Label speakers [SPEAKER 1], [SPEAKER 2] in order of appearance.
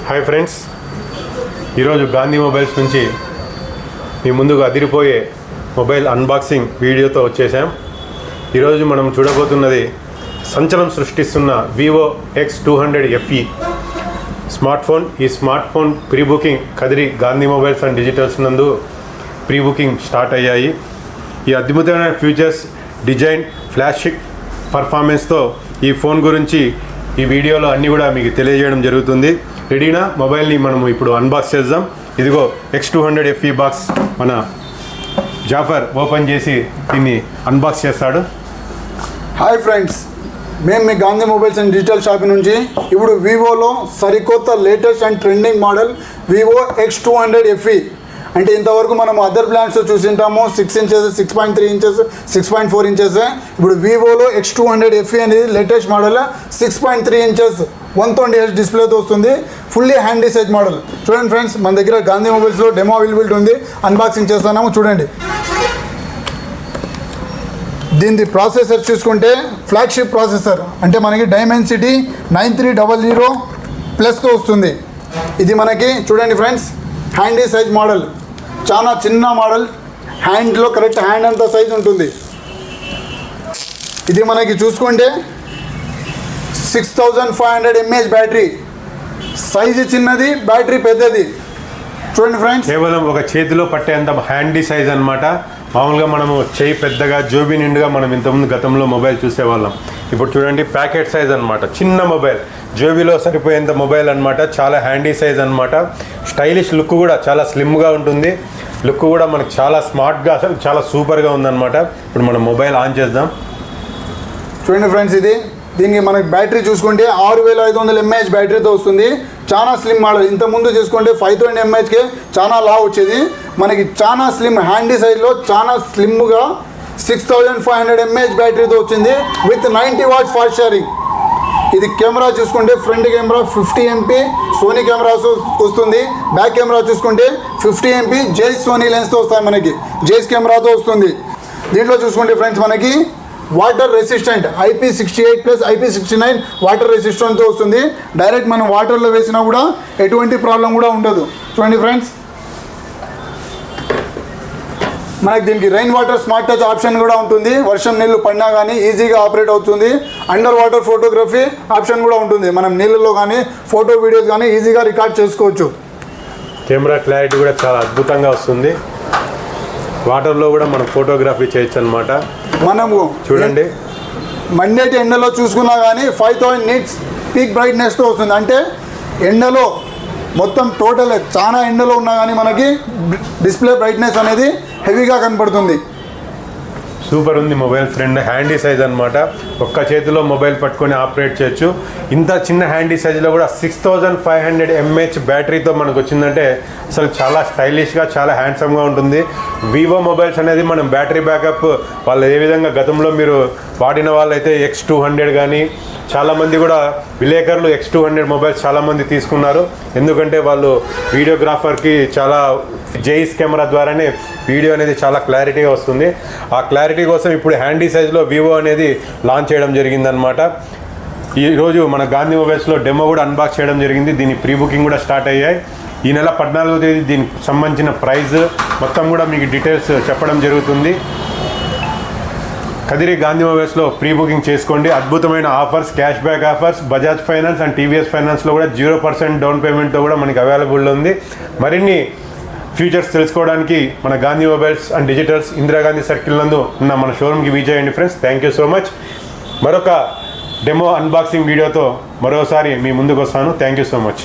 [SPEAKER 1] Hi friends, ఈరోజు Gandhi mobiles నుంచి మీ ముందుకు అదిరిపోయే మొబైల్ అన్బాక్సింగ్ వీడియోతో వచ్చేసాం. ఈరోజు మనం చూడబోతున్నది సంచలనం సృష్టిస్తున్న Vivo X200 FE smart phone. ఈ smart phone pre booking Kadiri Gandhi mobiles and digitals నందు ప్రీ బుకింగ్ స్టార్ట్ అయ్యాయి. ఈ అద్భుతమైన ఫీచర్స్, డిజైన్, ఫ్లాష్ పర్ఫార్మెన్స్తో ఈ ఫోన్ గురించి ఈ వీడియోలో అన్నీ కూడా మీకు తెలియజేయడం జరుగుతుంది. రెడీనా? మొబైల్ని మనం ఇప్పుడు అన్బాక్స్ చేద్దాం. ఇదిగో X200 FE బాక్స్ మన జాఫర్ ఓపెన్ చేసి దీన్ని అన్బాక్స్ చేస్తాడు.
[SPEAKER 2] హాయ్ ఫ్రెండ్స్, మేము మీ Gandhi mobiles and digital shop నుంచి ఇప్పుడు వివోలో సరికొత్త latest and trending model Vivo X200 FE. అంటే ఇంతవరకు మనం అదర్ బ్రాండ్స్ చూసింటాము 6 ఇంచెస్, 6.3 ఇంచెస్, 6.4 ఇంచెస్. ఇప్పుడు వివోలో X200 FE అనేది లేటెస్ట్ మోడల్. 6.3 ఇంచెస్ 120Hz డిస్ప్లేతో వస్తుంది. Fully handy size model. చూడండి ఫ్రెండ్స్, మన దగ్గర గాంధీ మొబైల్స్లో డెమో అవైలబిలిటీ ఉంది. అన్బాక్సింగ్ చేస్తున్నాము, చూడండి. దీని ప్రాసెసర్ చూసుకుంటే ఫ్లాగ్షిప్ ప్రాసెసర్, అంటే మనకి డైమెన్సిటీ 9300 ప్లస్తో వస్తుంది. ఇది మనకి చూడండి ఫ్రెండ్స్, హ్యాండీ సైజ్ మోడల్. చాలా చిన్న మోడల్, హ్యాండ్లో కరెక్ట్ హ్యాండ్ అంత సైజ్ ఉంటుంది. ఇది మనకి చూసుకుంటే 6500 mAh బ్యాటరీ. సైజు చిన్నది, బ్యాటరీ పెద్దది. చూడండి ఫ్రెండ్స్,
[SPEAKER 1] కేవలం ఒక చేతిలో పట్టేంత హ్యాండీ సైజ్ అనమాట. మామూలుగా మనము చేయి పెద్దగా, జోబీ నిండుగా మనం ఇంతకుముందు గతంలో మొబైల్ చూసేవాళ్ళం. ఇప్పుడు చూడండి, ప్యాకెట్ సైజ్ అనమాట. చిన్న మొబైల్, జోబీలో సరిపోయేంత మొబైల్ అనమాట. చాలా హ్యాండీ సైజ్ అనమాట. స్టైలిష్ లుక్ కూడా చాలా స్లిమ్గా ఉంటుంది. లుక్ కూడా మనకు చాలా స్మార్ట్గా, అసలు చాలా సూపర్గా ఉందన్నమాట. ఇప్పుడు మనం మొబైల్ ఆన్ చేద్దాం.
[SPEAKER 2] చూడండి ఫ్రెండ్స్, దీనికి మనకి బ్యాటరీ చూసుకుంటే 6500 mAh బ్యాటరీతో వస్తుంది. చాలా స్లిమ్ మోడల్. ఇంతకుముందు చూసుకుంటే 5000 mAhకే చాలా లా వచ్చేది. మనకి చాలా స్లిమ్ హ్యాండీ సైజ్లో చాలా స్లిమ్గా 6500 mAh బ్యాటరీతో వచ్చింది విత్ 90 వాట్స్ ఫాస్ట్ ఛార్జింగ్. ఇది కెమెరా చూసుకుంటే front camera 50 MP Sony cameras వస్తుంది. బ్యాక్ కెమెరా చూసుకుంటే 50 MP జైస్ సోనీ లెన్స్తో వస్తాయి. మనకి జైస్ కెమెరాతో వస్తుంది. దీంట్లో చూసుకుంటే ఫ్రెండ్స్, మనకి water resistant IP68+ IP69 water రెసిస్టెంట్తో వస్తుంది. డైరెక్ట్ మనం వాటర్లో వేసినా కూడా ఎటువంటి ప్రాబ్లం కూడా ఉండదు. చూడండి ఫ్రెండ్స్, మనకి దీనికి rain water smart touch option కూడా ఉంటుంది. వర్షం నీళ్ళు పడినా కానీ ఈజీగా ఆపరేట్ అవుతుంది. అండర్ వాటర్ ఫోటోగ్రఫీ ఆప్షన్ కూడా ఉంటుంది. మనం నీళ్ళలో కానీ ఫోటో వీడియోస్ కానీ ఈజీగా రికార్డ్ చేసుకోవచ్చు.
[SPEAKER 1] కెమెరా క్లారిటీ కూడా చాలా అద్భుతంగా వస్తుంది. వాటర్లో కూడా మనం ఫోటోగ్రఫీ చేయొచ్చు అనమాట.
[SPEAKER 2] మనము
[SPEAKER 1] చూడండి,
[SPEAKER 2] మండేటి ఎండలో చూసుకున్నా కానీ 5000 nits పీక్ బ్రైట్నెస్తో వస్తుంది. అంటే ఎండలో మొత్తం టోటల్ చాలా ఎండలో ఉన్నా కానీ మనకి డిస్ప్లే బ్రైట్నెస్ అనేది హెవీగా కనపడుతుంది.
[SPEAKER 1] సూపర్ ఉంది మొబైల్ ఫ్రెండ్. హ్యాండీ సైజ్ అనమాట. ఒక్క చేతిలో మొబైల్ పట్టుకొని ఆపరేట్ చేయొచ్చు. ఇంత చిన్న హ్యాండీ సైజులో కూడా 6500 mAh బ్యాటరీతో మనకు వచ్చిందంటే అసలు చాలా స్టైలిష్గా, చాలా హ్యాండ్సమ్గా ఉంటుంది. వివో మొబైల్స్ అనేది మనం బ్యాటరీ బ్యాకప్ వాళ్ళు ఏ విధంగా గతంలో మీరు వాడిన వాళ్ళైతే X200 కానీ, చాలామంది కూడా విలేకరులు X200 మొబైల్స్ చాలామంది తీసుకున్నారు. ఎందుకంటే వాళ్ళు వీడియోగ్రాఫర్కి చాలా జైస్ కెమెరా ద్వారానే వీడియో అనేది చాలా క్లారిటీగా వస్తుంది. ఆ క్లారిటీ కోసం ఇప్పుడు హ్యాండీ సైజ్లో వివో అనేది లాంచ్ చేయడం జరిగిందనమాట. ఈరోజు మన గాంధీ మొబైల్స్లో డెమో కూడా అన్బాక్స్ చేయడం జరిగింది. దీని ప్రీ బుకింగ్ కూడా స్టార్ట్ అయ్యాయి. ఈ నెల 14వ తేదీ దీనికి సంబంధించిన ప్రైస్ మొత్తం కూడా మీకు డీటెయిల్స్ చెప్పడం జరుగుతుంది. కదిరి గాంధీ మొబైల్స్లో ప్రీ బుకింగ్ చేసుకోండి. అద్భుతమైన offers, cash back offers, Bajaj finance and TVS ఫైనాన్స్లో కూడా 0% డౌన్ పేమెంట్తో కూడా మనకి అవైలబుల్ ఉంది. మరిన్ని ఫీచర్స్ తెలుసుకోవడానికి మన Gandhi mobiles and digitals Indira Gandhi circle నందు ఉన్న మన షోరూమ్కి విజిట్ చేయండి friends. Thank you so much. మరొక డెమో అన్బాక్సింగ్ వీడియోతో మరోసారి మీ ముందుకు వస్తాను. Thank you so much.